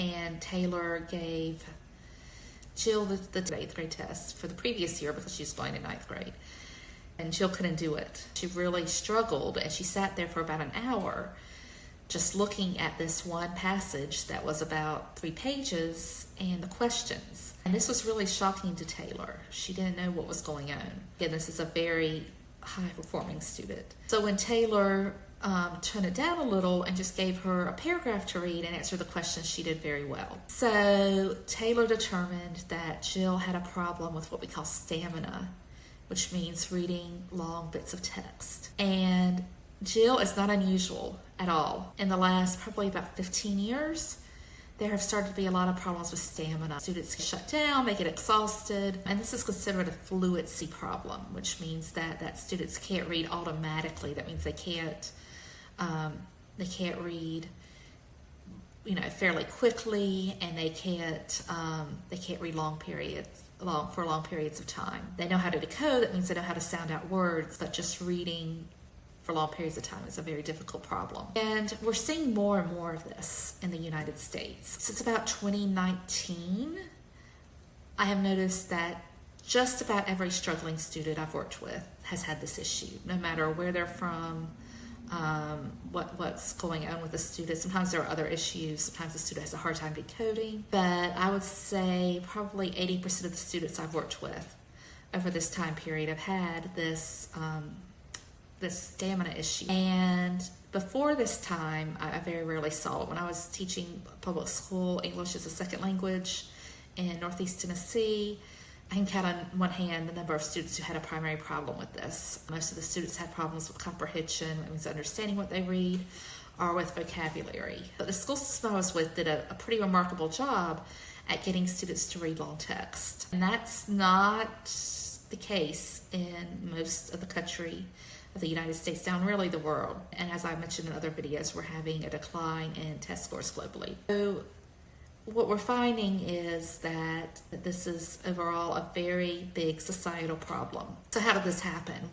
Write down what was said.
And Taylor gave Jill the 8th grade test for the previous year because she's going to 9th grade. And Jill couldn't do it. She really struggled, and she sat there for about an hour just looking at this one passage that was about 3 pages and the questions. And this was really shocking to Taylor. She didn't know what was going on. Again, this is a very high-performing student. So when Taylor turned it down a little and just gave her a paragraph to read and answer the questions, she did very well. So Taylor determined that Jill had a problem with what we call stamina, which means reading long bits of text. And Jill is not unusual at all. In the last probably about 15 years, there have started to be a lot of problems with stamina. Students get shut down, they get exhausted, and this is considered a fluency problem, which means that students can't read automatically. That means they can't read, fairly quickly, and they can't read for long periods of time. They know how to decode. That means they know how to sound out words, but just reading for long periods of time is a very difficult problem. And we're seeing more and more of this in the United States. Since about 2019, I have noticed that just about every struggling student I've worked with has had this issue, no matter where they're from, what's going on with the student. Sometimes there are other issues. Sometimes the student has a hard time decoding. But I would say probably 80% of the students I've worked with over this time period have had this stamina issue. And before this time, I very rarely saw it. When I was teaching public school, English as a second language in Northeast Tennessee, I can count on one hand the number of students who had a primary problem with this. Most of the students had problems with comprehension, that means understanding what they read, or with vocabulary. But the school system I was with did a pretty remarkable job at getting students to read long text. And that's not the case in most of the country of the United States, down really the world. And as I mentioned in other videos, we're having a decline in test scores globally. So what we're finding is that this is overall a very big societal problem. So how did this happen?